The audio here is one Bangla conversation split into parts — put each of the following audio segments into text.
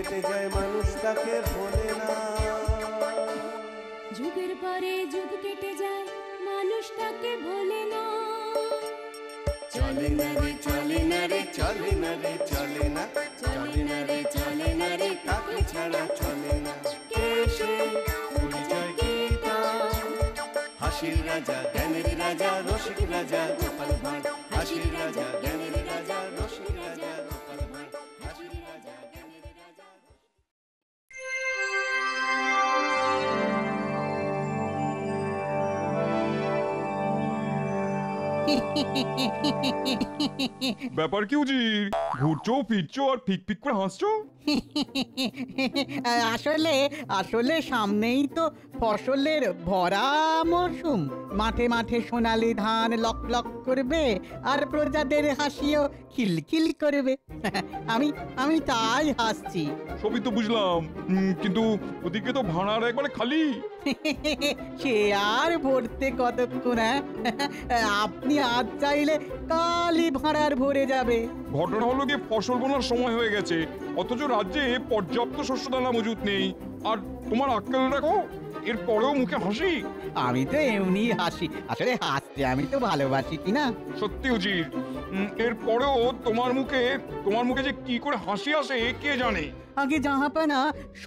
কেটে যায় মানুষ তাকে ভোলে না। যুগের পরে যুগ কেটে যায় মানুষ তাকে ভোলে না। চলে না রে চলে না রে চলে না রে চলে না, চলে না রে চলে না রে তাকে ছাড়া চলে না। কে সে পরিচয় কি তার? হাসির রাজা জ্ঞানের রাজা রসিক রাজা গোপাল ভাঁড়। হাসির রাজা জ্ঞানের রাজা রসিক রাজা গোপাল ভাঁড়। হাসির রাজা জ্ঞানের রাজা। ব্যাপার কি উজির? ঘুরছো ফিরছো আর ফিক ফিক করে হাসছো? আসলে আসলে সামনেই তো ফসলের ভরা মরশুম। মাঠে মাঠে সোনালি ধান লক লক করবে আর প্রজাদের হাসিও খিলখিল করবে। আমি আমি তাই হাসছি। সবই তো বুঝলাম, কিন্তু ওদিকে তো ভাড়ার একবারে খালি। সে আর ভরতে কতক্ষণ? আপনি আজ চাইলে কালই ভাড়ার ভরে যাবে। ঘটনা হলো গিয়ে ফসল বোনার সময় হয়ে গেছে, অথচ রাজ্যে পর্যাপ্ত শস্য দানা মজুত নেই। আর তোমার আক্কেল রাখো, এর পরেও মুখে হাসি। আমি তো এমনি হাসি, আসলে হাসতে আমি তো ভালোবাসি কিনা। সত্যি উজির, এর পরেও তোমার মুখে যে কি করে হাসি আসে কে জানে। আগে জাহাপানা,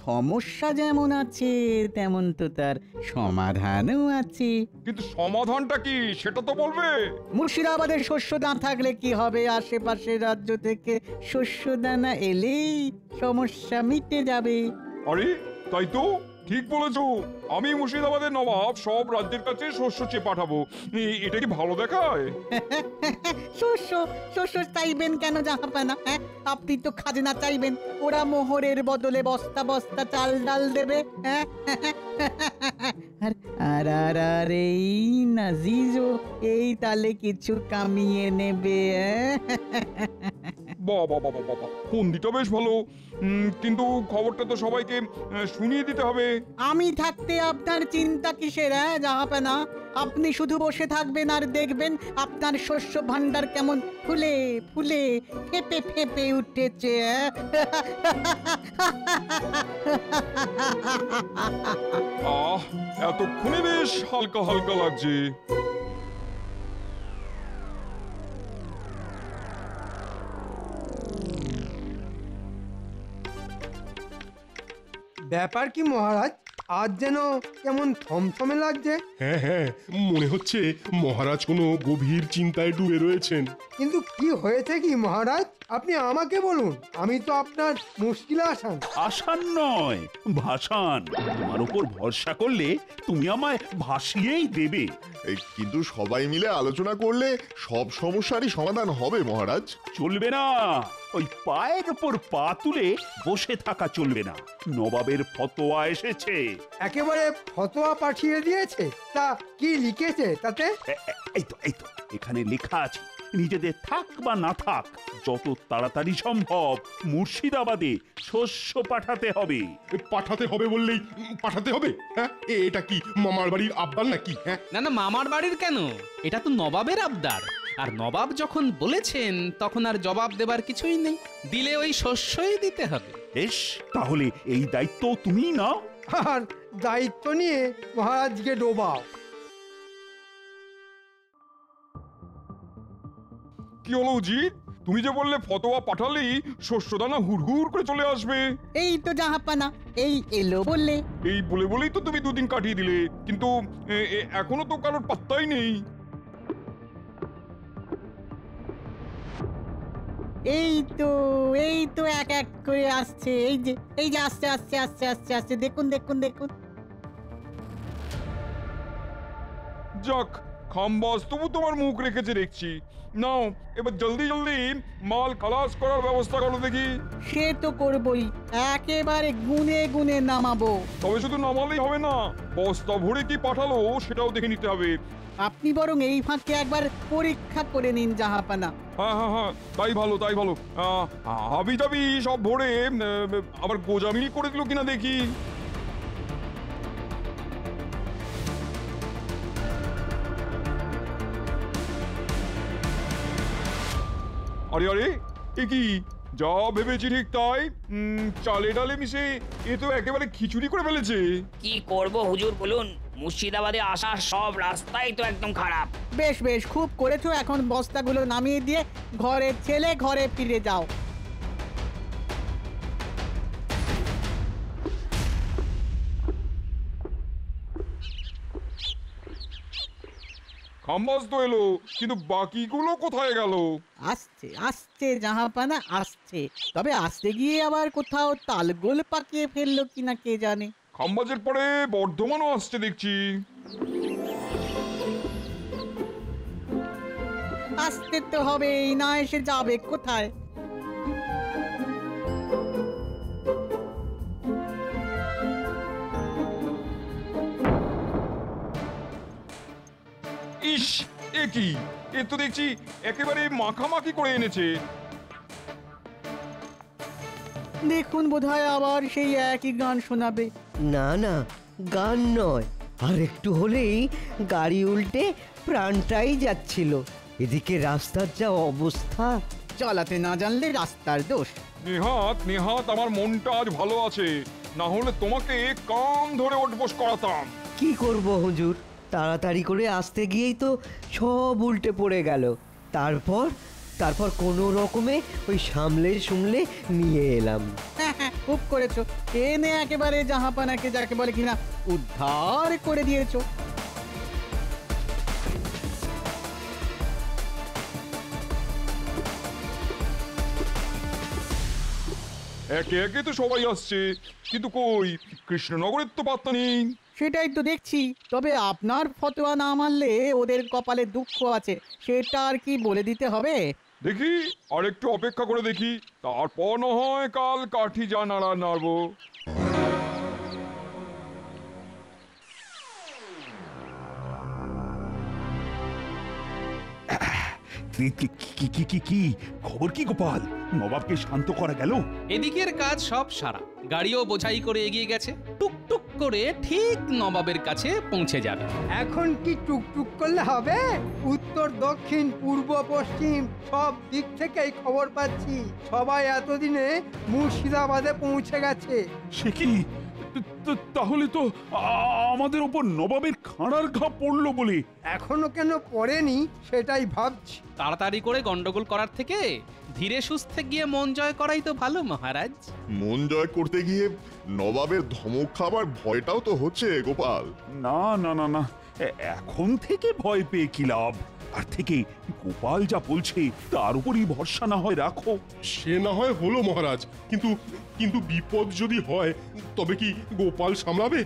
সমস্যা যেমন আছে তেমন তো তার সমাধানও আছে। কিন্তু সমাধানটা কি সেটা তো বলবে। মুর্শিদাবাদের শস্য দান থাকলে কি হবে? আশেপাশের রাজ্য থেকে শস্য দানা এলেই সমস্যা মিটে যাবে। আরে তাই তো, ঠিক বলেছো। আমি মুর্শিদাবাদের নবাব সব রাজ্যের কাছে শস্য চেয়ে পাঠাবো। এটা কি ভালো দেখায়? শস্য শস্য চাইবেন কেন জাহাপানা? হ্যাঁ, আপনি তো খাজনা চাইবেন, ওরা মোহরের বদলে বস্তা বস্তা চাল ডাল দেবে। হ্যাঁ, আর আর আর আর এই নাজিজও এই তালে কিছু কামিয়ে নেবে। বাবা বাবা বাবা, ফন্দিটা বেশ ভালো, কিন্তু খবরটা তো সবাইকে শুনিয়ে দিতে হবে। আমি থাকতে আপনার চিন্তা কিসের? জাহাপানা, আপনি শুধু বসে থাকবেন আর দেখবেন আপনার শস্য ভান্ডার কেমন ফুলে ফুলে ফেপে ফেপে উঠেছে। এতক্ষণে বেশ হালকা হালকা লাগছে। ব্যাপার কি মহারাজ, আজ যেন কেমন থমথমে লাগছে? হ্যাঁ হ্যাঁ, মনে হচ্ছে মহারাজ কোনো গভীর চিন্তায় ডুবে রয়েছেন। কিন্তু কি হয়েছে কি মহারাজ? আপনি আমাকে বলুন, আমি তো আপনার মুশকিলে আসান। আসান নয়, ভাসান। তোমার উপর ভরসা করলে তুমি আমায় ভাসিয়েই দেবে। কিন্তু সবাই মিলে আলোচনা করলে সব সমস্যারই সমাধান হবে মহারাজ। চলবে না, ওই পায়ের উপর পা তুলে বসে থাকা চলবে না। নবাবের ফতোয়া এসেছে। একেবারে ফতোয়া পাঠিয়ে দিয়েছে? তা কি লিখেছে তাতে? এই তো এখানে লেখা আছে, নিজেদের থাক বা না থাক যত তাড়াতাড়ি সম্ভব মুর্শিদাবাদে শস্য পাঠাতে হবে। পাঠাতে হবে বললেই পাঠাতে হবে? হ্যাঁ, এটা কি মামার বাড়ির আবদার নাকি? হ্যাঁ না না, মামার বাড়ির কেন, এটা তো নবাবের আবদার। আর নবাব যখন বলেছেন তখন আর জবাব দেবার কিছুই নেই, দিলে ওই শস্যই দিতে হবে। বেশ, তাহলে এই দায়িত্ব তুমিই নাও। আর দায়িত্ব নিয়ে মহারাজকে ডোবাও। কি হলো উজির? তুমি যে বললে ফতোয়া পাঠালেই শস্যদানা হুড়হুড় করে চলে আসবে। এই তো জাহাপানা, এই এলো বললে। এই বলেই তো তুমি দুদিন কাটিয়ে দিলে, কিন্তু এখনো তো কারোর পাত্তাই নেই। এই তো এক এক করে আসছে। এই যে আসছে আসছে আসছে আসছে আসছে, দেখুন দেখুন দেখুন। যাক, খামবাস তবু তোমার মুখ রেখেছে দেখছি। নাও এবার জলদি জলদি মাল খালাস করার ব্যবস্থা করো দেখি। সে তো করবই, একেবারে গুনে গুনে নামাবো। তবে শুধু নামালেই হবে না, বস্তা ভরে কি পাঠালো সেটাও দেখে নিতে হবে। আপনি বরং এই ফাঁকে একবার পরীক্ষা করে নিন জাহাপানা। হ্যাঁ, তাই ভালো তাই ভালো। হাবি জাবি সব ভরে আবার গোজামিল করে দিল কিনা দেখি। আরে এ কি যা ভেবেছি ঠিক তাই। চালে ডালে মিশে এ তো একেবারে খিচুড়ি করে ফেলেছে। কি করব হুজুর বলুন, মুর্শিদাবাদে আসার সব রাস্তাই তো একদম খারাপ। বেশ বেশ, খুব করেছো। এখন বস্তাগুলো নামিয়ে দিয়ে ঘরের ছেলে ঘরে ফিরে যাও। খাম্বাস তো এলো, কিন্তু বাকিগুলো কোথায় গেল? আসছে আসছে জাহাপানা, আসছে। তবে আসতে গিয়ে আবার কোথাও তালগোল পাকিয়ে ফেললো কিনা কে জানে। খাম্বাজের পরে বর্ধমানও আসছে দেখছি। আসতে তো হবেই, না এসে যাবে কোথায়? ইস, এ কি? এ তো দেখছি একেবারে মাখামাখি করে এনেছে। দেখুন, বোধহয় আবার সেই একই গান শোনাবে। না না, গান নয়, আর একটু হলেই গাড়ি উল্টে প্রাণটাই যাচ্ছিল। এদিকে রাস্তার যা অবস্থা। চালাতে না জানলে রাস্তার দোষ। নেহাত নেহাত আমার মনটা আজ ভালো আছে, না হলে তোমাকে কান ধরে ওঠবোস করাতাম। কি করব হুজুর, তাড়াতাড়ি করে আসতে গিয়েই তো সব উল্টে পড়ে গেল। তারপর কোনো রকমে ওই সামলে নিয়ে এলাম। হ্যাঁ হ্যাঁ, খুব করেছো। এনে একেবারে জাহাপানাকে যাকে বলে কিনা উদ্ধার করে দিয়েছো। একে একে তো সবাই আসছে, কিন্তু কই কৃষ্ণনগরের তো পাত্তা নেই। সেটাই তো দেখছি। তবে আপনার ফতোয়া না মানলে ওদের কপালে দুঃখ আছে, সেটা আর কি বলে দিতে হবে? দেখি আর একটু অপেক্ষা করে দেখি, তারপর না হয় কাল কাঠি যা নাড়া নাড়বো। কি খবর কি গোপাল? নবাবকে শান্ত করা গেল? এদিকের কাজ সব সারা, গাড়িও বোঝাই করে এগিয়ে গেছে, টুকটুক করে ঠিক নবাবের কাছে পৌঁছে যাবে। এখন কি টুকটুক করলে হবে? উত্তর দক্ষিণ পূর্ব পশ্চিম সব দিক থেকেই খবর পাচ্ছি সবাই এতদিনে মুর্শিদাবাদে পৌঁছে গেছে। সে কি? তাহলে তো আমাদের ওপর নবাবের খাঁড়ার ঘা পড়লো বলে। এখনো কেন পড়েনি সেটাই ভাবছি। তাড়াতাড়ি করে গন্ডগোল করার থেকে ধীরে সুস্থে গিয়ে মন জয় করাই তো ভালো মহারাজ। মন জয় করতে গিয়ে নবাবের ধমক খাবার ভয়টাও তো হচ্ছে গোপাল। না না না না, এখন থেকে ভয় পেয়ে কি লাভ? আর থেকে গোপাল যা বলছে তার উপরই ভরসা না হয় রাখো। সে না হয় হলো মহারাজ, কিন্তু বিপদ যদি হয় তবে কি গোপাল সামলাবে?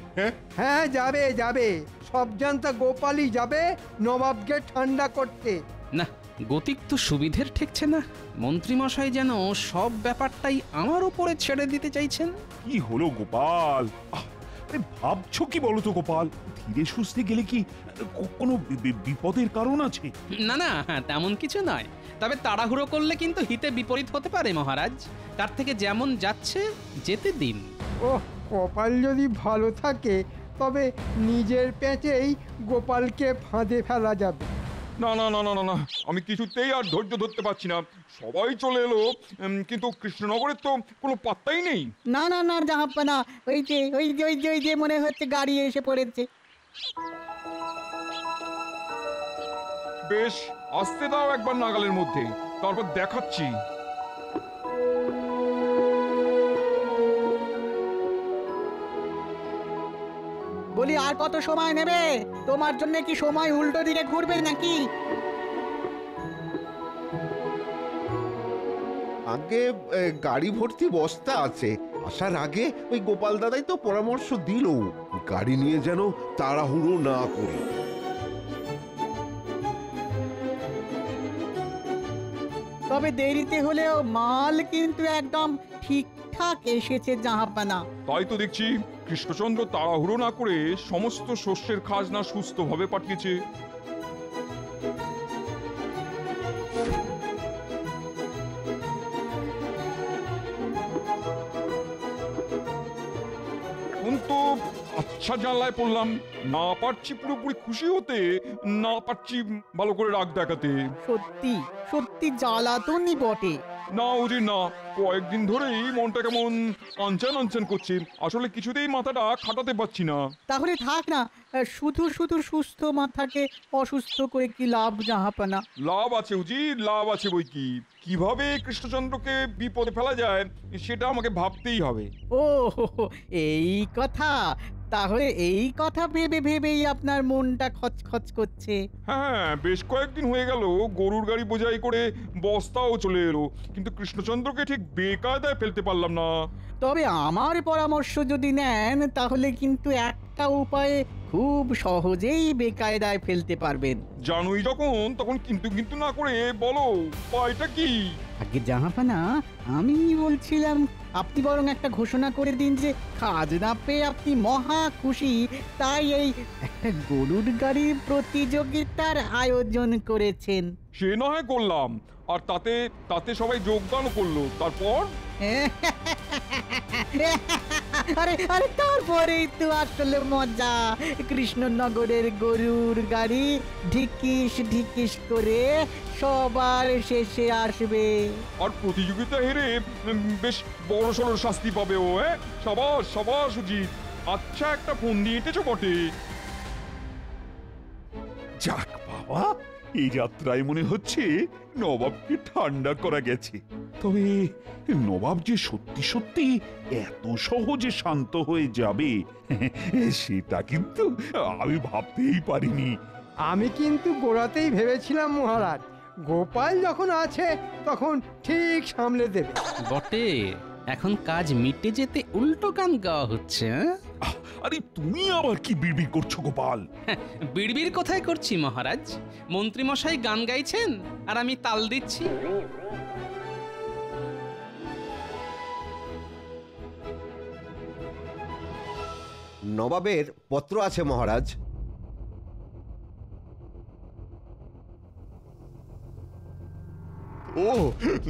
হ্যাঁ, যাবে যাবে, সব জানতা গোপালই যাবে নবাবকে ঠান্ডা করতে। না, গতিক তো সুবিধের ঠেকছে না। মন্ত্রীমশাই যেন সব ব্যাপারটাই আমার উপরে ছেড়ে দিতে চাইছেন। কি হলো গোপাল? ভাবছো কি বলো তো গোপাল? ধীরে সুস্থে গেলে কি কোনো বিপদের কারণ আছে? না না, তেমন কিছু নয়। তবে তাড়াহুড়ো করলে কিন্তু হিতে বিপরীত হতে পারে মহারাজ। তার থেকে যেমন যাচ্ছে যেতে দিন। ওহ, কপাল যদি ভালো থাকে তবে নিজের পেঁচেই গোপালকে ফাঁদে ফেলা যাবে। না না না না না না, আমি কিছুতেই আর ধৈর্য ধরতে পারছি না। সবাই চলে এলো, কিন্তু কৃষ্ণনগরের তো কোনো পাত্তাই নেই। না না না জাহাপানা, ওই যে মনে হচ্ছে গাড়ি এসে পড়েছে। বেশ, আসতে দাও একবার নাগালের মধ্যে, তারপর দেখাচ্ছি। বলি আর কত সময় নেবে? তোমার জন্য কি সময় উল্টো দিকে ঘুরবে নাকি? আগে গাড়ি ভর্তি বস্তা আছে, আসার আগে ওই গোপাল দাদাই তো পরামর্শ দিল গাড়ি নিয়ে যেন তাড়াহুড়ো না করি। তবে দেরিতে হলেও মাল কিন্তু একদম ঠিকঠাক এসেছে জাহাপানা। তাই তো দেখছি কৃষ্ণচন্দ্র তাড়াহুড়ো না করে সমস্ত শস্যের খাজনা সুস্থভাবে পাঠিয়েছে। এখন তো আচ্ছা জানলায় পড়লাম, না পারছি পুরোপুরি খুশি হতে, না পারছি ভালো করে রাগ দেখাতে। সত্যি সত্যি জ্বালাতনই বটে। না উজির না, কয়েকদিন ধরেই মনটা কেমন আনচান আনচান করছে। আসলে কিছুতেই মাথাটা খাটাতে পারছি না। তাহলে থাক না, শুধু শুধু সুস্থ মাথাকে অসুস্থ করে কি লাভ জাহাপানা? লাভ আছে উজির, লাভ আছে বই কি। কিভাবে কৃষ্ণচন্দ্রকে বিপদে ফেলা যায় সেটা আমাকে ভাবতেই হবে। ও এই কথা, তাহলে এই কথা ভেবে ভেবেই আপনার মনটা খচখচ করছে। হ্যাঁ, বেশ কয়েকদিন হয়ে গেল গরুর গাড়ি বোঝাই করে বস্তাও চলে এলো, কিন্তু কৃষ্ণচন্দ্রকে ঠিক বেকায়দায় ফেলতে পারলাম না। তবে আমার পরামর্শ যদি নেন তাহলে কিন্তু একটা উপায়ে খুব সহজেই বেকায়দায় ফেলতে পারবেন। জানুই যখন তখন কিন্তু কিন্তু না করে বলো উপায়টা কি? আগে জাহাপানা, আমি বলছিলাম আপনি বরং একটা ঘোষণা করে দিন যে খাজনা পেয়ে আপনি মহা খুশি, তাই এই একটা গরুর গাড়ির প্রতিযোগিতার আয়োজন করেছেন। সে না হয় করলাম, আর তাতে তাতে সবাই যোগদানও করলো। তারপর আরে আরে তারপরেই তো আসলে মজা। কৃষ্ণনগরের গরুর গাড়ি ঢিকিস ঢিকিস করে সবার শেষে আসবে। আর প্রতিযোগিতা হেরে বেশ বড় সড় শাস্তি পাবে ও। সবার সবার সুজিত। আচ্ছা, একটা ফোন দিয়ে এঁটেছো বটে। যাক বাবা, এই যাত্রায় মনে হচ্ছে নবাবকে ঠান্ডা করা গেছে। তবে নবাব যে সত্যি সত্যি এত সহজে শান্ত হয়ে যাবে সেটা কিন্তু আমি ভাবতেই পারিনি। আমি কিন্তু গোড়াতেই ভেবেছিলাম মহারাজ, গোপাল যখন আছে তখন ঠিক সামলে দেবে। বটে, এখন কাজ মিটে যেতে উল্টো গান গাওয়া হচ্ছে। আরে তুমি আবার কি বিড়বিড় করছো গোপাল? বিড়বিড় কোথায় করছি মহারাজ? মন্ত্রী মশাই গান গাইছেন আর আমি তাল দিচ্ছি। নবাবের পত্র আছে মহারাজ। ও,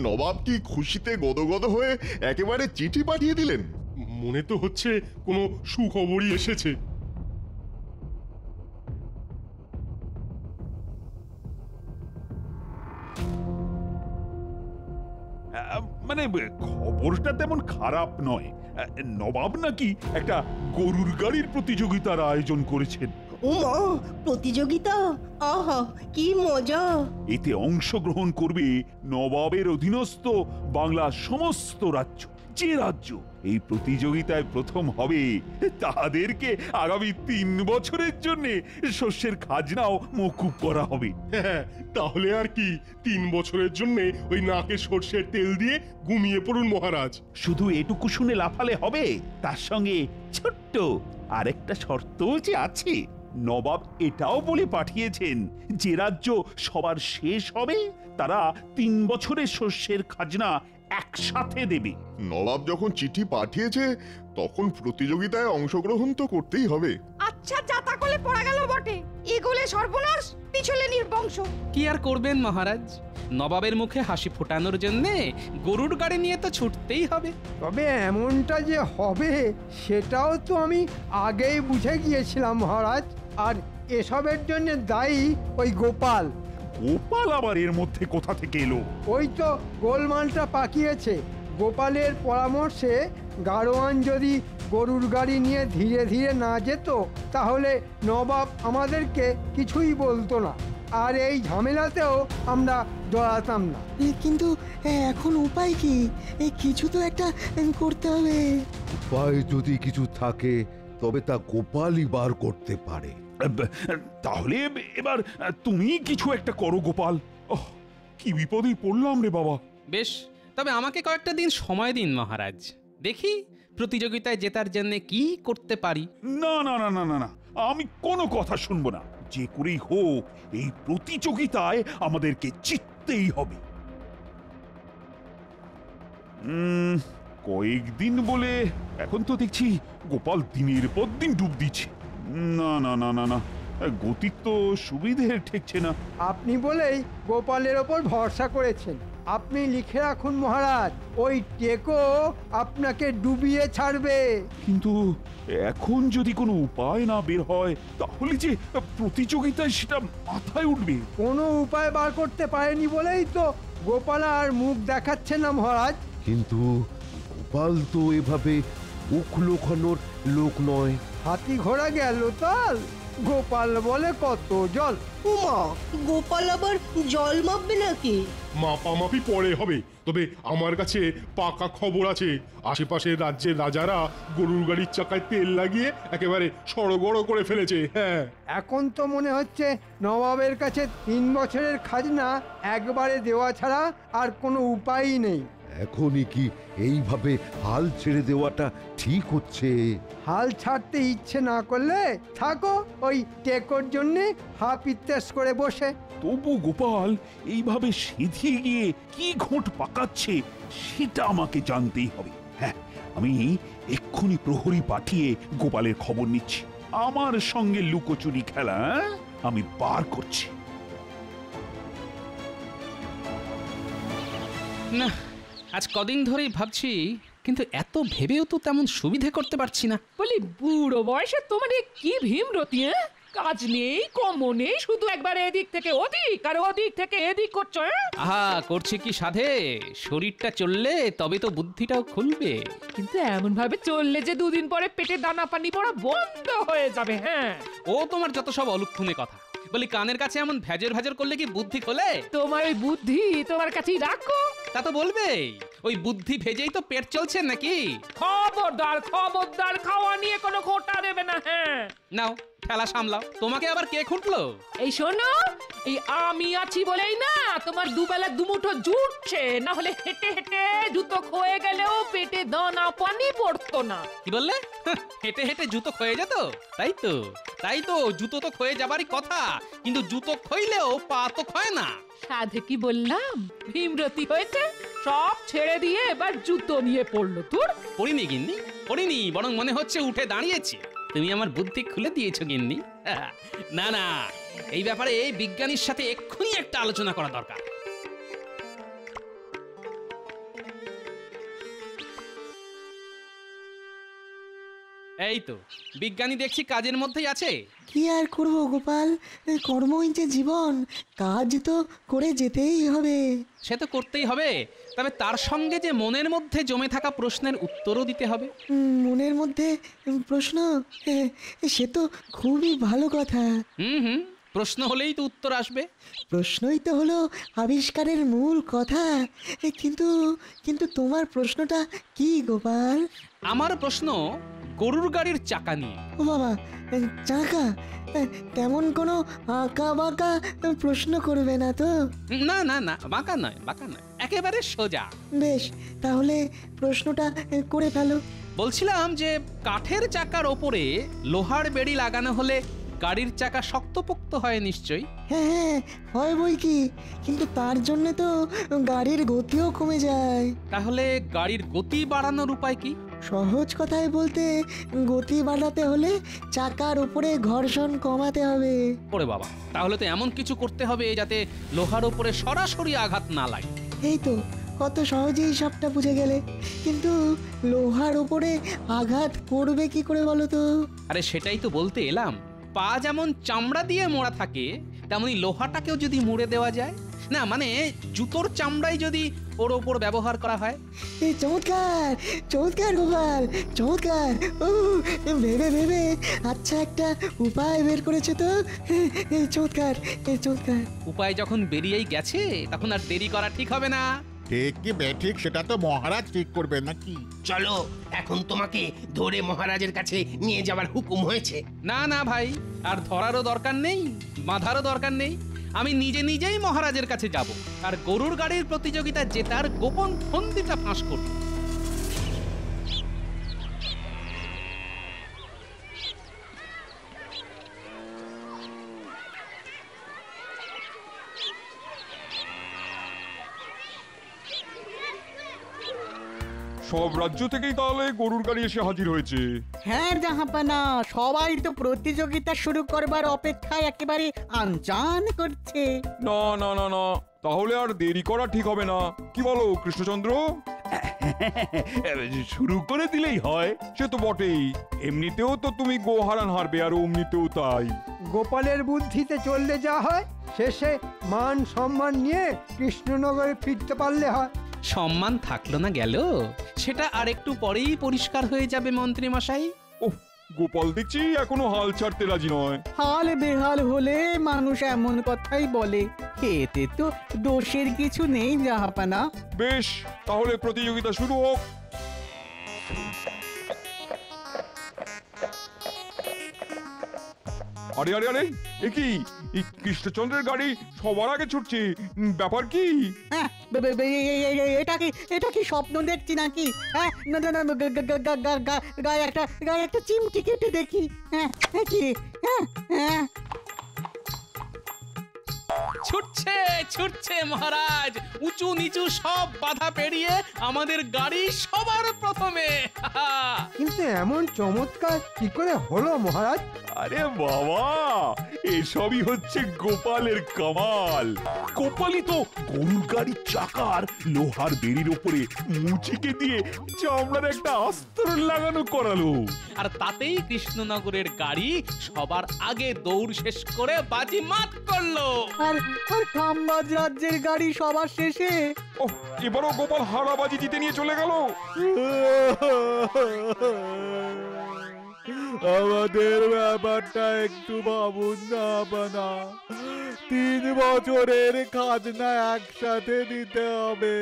নবাব কি খুশিতে গদগদ হয়ে একেবারে চিঠি পাঠিয়ে দিলেন? মনে তো হচ্ছে কোনো সুখবরই এসেছে। মানে খবরটা তেমন খারাপ নয়। নবাব নাকি একটা গরুর গাড়ির প্রতিযোগিতার আয়োজন করেছেন। ওমা, প্রতিযোগিতা! আহা, কি মজা! এতে অংশগ্রহণ করবে নবাবের অধীনস্থ বাংলার সমস্ত রাজ্য। যে রাজ্য এই প্রতিযোগিতায় প্রথম হবে তাদেরকে আগামী 3 বছরের জন্য শস্যের খাজনাও মকুব করা হবে। তাহলে আর কি, 3 বছরের জন্য ওই নাকে সর্ষের তেল দিয়ে ঘুমিয়ে পড়ুন মহারাজ। শুধু এটুকু শুনে লাফালে হবে, তার সঙ্গে ছোট্ট আরেকটা শর্তও যে আছে। নবাব এটাও বলে পাঠিয়েছেন, যে রাজ্য সবার শেষ হবে তারা 3 বছরের শস্যের খাজনা একসাথে দেবে। নবাব যখন চিঠি পাঠিয়েছে তখন প্রতিযোগিতায় অংশগ্রহণ তো করতেই হবে। আচ্ছা, যাতা কোলে পড়া গেল বটে। এগোলে সর্বনাশ, পিছলে নির্বংশ। কি আর করবেন মহারাজ, নবাবের মুখে হাসি ফোটানোর জন্য গরুর গাড়ি নিয়ে তো ছুটতেই হবে। তবে এমনটা যে হবে সেটাও তো আমি আগেই বুঝে গিয়েছিলাম মহারাজ। আর এসবের জন্য দায়ী ওই গোপাল। গোপাল আবার এর মধ্যে কোথা থেকে এলো? ওই তো গোলমালটা পাকিয়েছে। গোপালের পরামর্শে গাড়োয়ান যদি গরুর গাড়ি নিয়ে ধীরে ধীরে না যেত তাহলে নবাব আমাদেরকে কিছুই বলতো না, আর এই ঝামেলাতেও আমরা জড়াতাম না। কিন্তু এখন উপায় কি? কিছু তো একটা করতে হবে। উপায় যদি কিছু থাকে তবে তা গোপালই বার করতে পারে। তাহলে এবার তুমি কিছু একটা করো গোপাল। কি বিপদে পড়লাম রে বাবা। বেশ, তবে আমাকে কয়েকটা দিন সময় দিন মহারাজ, দেখি প্রতিযোগিতায় জেতার জন্য কি করতে পারি। না না না না না না, আমি কোনো কথা শুনবো না। যে করেই হোক এই প্রতিযোগিতায় আমাদেরকে জিততেই হবে। কয়েকদিন বলে এখন তো দেখছি গোপাল দিনের পর দিন ডুব দিচ্ছে। না না না না না, গতিক তো সুবিধে ঠেকছে না। আপনি বলেই গোপালের ওপর ভরসা করেছেন। আপনি লিখে রাখুন মহারাজ, ওই টেকো আপনাকে ডুবিয়ে ছাড়বে। কিন্তু এখন যদি কোনো উপায় না বের হয় তাহলে যে প্রতিযোগিতায় সেটা মাথায় উঠবে। কোনো উপায় বার করতে পারেনি বলেই তো গোপাল আর মুখ দেখাচ্ছে না মহারাজ। কিন্তু গোপাল তো এভাবে মুখ লোকানোর লোক নয়। হাতি ঘোড়া গেল তাল, গোপাল বলে কত জল। উমা, গোপাল আবার জল মাপবে নাকি? মাপামাপি পরে হবে, তবে আমার কাছে পাকা খবর আছে। আশেপাশের রাজ্যের রাজারা গরুর গাড়ির চাকায় তেল লাগিয়ে একেবারে সড়গড় করে ফেলেছে। হ্যাঁ, এখন তো মনে হচ্ছে নবাবের কাছে 3 বছরের খাজনা একবারে দেওয়া ছাড়া আর কোনো উপায়ই নেই। এখনই কি এইভাবে হাল ছেড়ে দেওয়াটা ঠিক হচ্ছে? হাল ছাড়তে ইচ্ছে না করলে থাকো ওই টেকোর জন্যে হাফ ইত্যাস করে বসে। তবু গোপাল এইভাবে সিধিয়ে গিয়ে কি ঘোট পাকাচ্ছে সেটা আমাকে জানতেই হবে। হ্যাঁ, আমি এক্ষুনি প্রহরী পাঠিয়ে গোপালের খবর নিচ্ছি। আমার সঙ্গে লুকোচুরি খেলা আমি বার করছি। না, আজ কদিন ধরেই ভাবছি, কিন্তু এত ভেবেও তো তেমন সুবিধে করতে পারছি না। বলি বুড়ো বয়সে তোমার এ কি ভীমরতি? কাজ নেই, কম নেই, শুধু একবার এদিক থেকে ওদিক আর ওদিক থেকে এদিক করছো। আহা, করছে কি সাধে? শরীরটা চললে তবে তো বুদ্ধিটাও খুলবে। কিন্তু এমন ভাবে চললে যে 2 দিন পরে পেটে দানা পানি পড়া বন্ধ হয়ে যাবে। হ্যাঁ, ও তোমার যত সব অলক্ষণে কথা। বলি কানের কাছে এমন ভেজর ভেজর করলে কি বুদ্ধি খোলে? তোমার ওই বুদ্ধি তোমার কাছেই রাখো। তা তো বলবেই, ওই বুদ্ধি ভেজেই তো পেট চলছে নাকি? খবরদার খবরদার, খাওয়া নিয়ে কোনো খোটা দেবে না। হ্যাঁ, নাও খেলা সামলাও। তোমাকে আবার কে খুঁটলো? এই শোনো, এই আমি আছি বলেই না তোমার দুবেলা দুমুঠো জুটছে, না হলে হেঁটে হেঁটে জুতো ক্ষয়ে গেলেও পেটে দানা পানি পড়তো না। কি বললে? হেঁটে হেঁটে জুতো ক্ষয়ে যেত? তাই তো জুতো তো ক্ষয়ে যাবারই কথা, কিন্তু জুতো ক্ষইলেও পা তো ক্ষয় না। সাধে কি বললাম? ভীমরতি হয়েছে, সব ছেড়ে দিয়ে এবার জুতো নিয়ে পড়লো। তোর পড়িনি গিন্নি, পড়িনি, বরং মনে হচ্ছে উঠে দাঁড়িয়েছি। তুমি আমার বুদ্ধি খুলে দিয়েছো গিন্নি। না না, এই ব্যাপারে এই বিজ্ঞানীর সাথে এক্ষুনি একটা আলোচনা করা দরকার। এই তো বিজ্ঞানী দেখছি কাজের মধ্যেই আছে। কি আর করব গোপাল, কর্মই যে জীবন, কাজ তো করে যেতেই হবে। সে তো করতেই হবে, তবে তার সঙ্গে যে মনের মধ্যে জমে থাকা প্রশ্নের উত্তরও দিতে হবে। মনের মধ্যে প্রশ্ন, সে তো খুবই ভালো কথা। হুম, প্রশ্ন হলেই তো উত্তর আসবে। প্রশ্নই তো হলো আবিষ্কারের মূল কথা। কিন্তু তোমার প্রশ্নটা কি গোপাল? আমার প্রশ্ন গরুর গাড়ির চাকা নিয়ে। ও বাবা, চাকা? তেমন কোনো আঁকা বাঁকা প্রশ্ন করবে না তো? না না না, বাঁকা নয়, একেবারে সোজা। বেশ, তাহলে প্রশ্নটা করে ফেলো। বলছিলাম যে কাঠের চাকার ওপরে লোহার বেড়ি লাগানো হলে গাড়ির চাকা শক্তপোক্ত হয় নিশ্চয়ই? হ্যাঁ, হয় বই কি, কিন্তু তার জন্য তো গাড়ির গতিও কমে যায়। তাহলে গাড়ির গতি বাড়ানোর উপায় কি? সহজ কথায় বলতে, গতি বাড়াতে হলে চাকার উপরে ঘর্ষণ কমাতে হবে। ওরে বাবা, তাহলে তো এমন কিছু করতে হবে যাতে লোহার উপরে সরাসরি আঘাত না লাগে। এই তো, কত সহজেই সবটা বুঝে গেলে। কিন্তু লোহার উপরে আঘাত করবে কি করে বলো তো? আরে সেটাই তো বলতে এলাম। পা যেমন চামড়া দিয়ে মোড়া থাকে, তেমনি লোহাটাকেও যদি মুড়ে দেওয়া যায়, না মানে জুতোর চামড়াই যদি ওর ওপর ব্যবহার করা হয়। চমৎকার চমৎকার গোপাল, চমৎকার। ও ভেবে ভেবে আচ্ছা একটা উপায় বের করেছে তো। চমৎকার চমৎকার। উপায় যখন বেরিয়েই গেছে, তখন আর দেরি করা ঠিক হবে না। ঠিক কি বেঠিক সেটা তো মহারাজ ঠিক করবে নাকি? চলো, এখন তোমাকে ধরে মহারাজের কাছে নিয়ে যাবার হুকুম হয়েছে। না না ভাই, আর ধরারও দরকার নেই, বাঁধারও দরকার নেই। আমি নিজেই মহারাজের কাছে যাব আর গরুর গাড়ির প্রতিযোগিতা জেতার গোপন ফন্দিটা ফাঁস করব। সব রাজ্য থেকেই তাহলে গরুর গাড়ি এসে হাজির হয়েছে। হ্যাঁ জাহাপানা, সবাই তো প্রতিযোগিতা শুরু করবার অপেক্ষায় একেবারে আনজান করছে। না না না না, তাহলে আর দেরি করা ঠিক হবে না। কি বলো কৃষ্ণচন্দ্র? শুরু করে দিলেই হয়। সে তো বটেই, এমনিতেও তো তুমি গোহারান হারবে, আর অমনিতেও তাই। গোপালের বুদ্ধিতে চললে যা হয় শেষে মান সম্মান নিয়ে কৃষ্ণনগরে ফিরতে পারলে হয়। সম্মান থাকলো না গেল, সেটা আর একটু পরেই পরিষ্কার হয়ে যাবে মন্ত্রী মশাই। ওহ, গোপাল দেখছি এখনো হাল ছাড়তে রাজি নয়। হাল বেহাল হলে মানুষ এমন কথাই বলে, এতে তো দোষের কিছু নেই জাহাপানা। বেশ, তাহলে প্রতিযোগিতা শুরু হোক। আরে আরে আরে, এ কি, এই কৃষ্ণচন্দ্রের গাড়ি সবার আগে ছুটছে, ব্যাপার কি? হ্যাঁ, এটা কি স্বপ্ন দেখছি নাকি? হ্যাঁ, না না না, গায়ে একটা চিমটি কেটে দেখি। হ্যাঁ, কি? হ্যাঁ হ্যাঁ, ছুটছে ছুটছে মহারাজ, উঁচু নিচু সব বাধা পেরিয়ে আমাদের গাড়ি সবার প্রথমে। কিন্তু এমন চমৎকার কি করে হলো মহারাজ? আরে বাবা, এসবই হচ্ছে গোপালের কামাল। গোপালই তো গরুর গাড়ির চাকার লোহার বেড়ির উপরে মুচিকে দিয়ে চামড়ার একটা আস্তরণ লাগানো করালো, আর তাতেই কৃষ্ণনগরের গাড়ি সবার আগে দৌড় শেষ করে বাজি মাত করলো। আর খাম্বাজ রাজ্যের গাড়ি সবার শেষে। ওহ, এবারও গোপাল হারাবাজি জিতে নিয়ে চলে গেল। আমাদের ব্যাপারটা একটু ভাবুন না বানা, 3 বছরের খাজনা একসাথে দিতে হবে,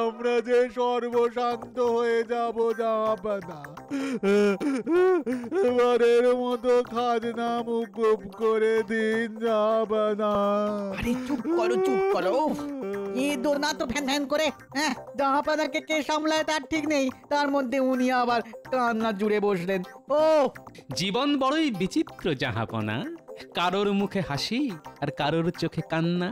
আমরা যে সর্বশান্ত হয়ে যাব জাহাপানা। এবারের মতো খাজনা মুকুব করে দিন জাহাপানা। আরে চুপ করো চুপ করো, এ দোনা তো ফ্যান ফ্যান করে। হ্যাঁ, জাহাপানাকে কে সামলায় তার ঠিক নেই, তার মধ্যে উনি আবার কান্না জুড়ে বসলেন। ও জীবন বড়ই বিচিত্র জাহাপনা, কারোর মুখে হাসি আর কারোর চোখে কান্না।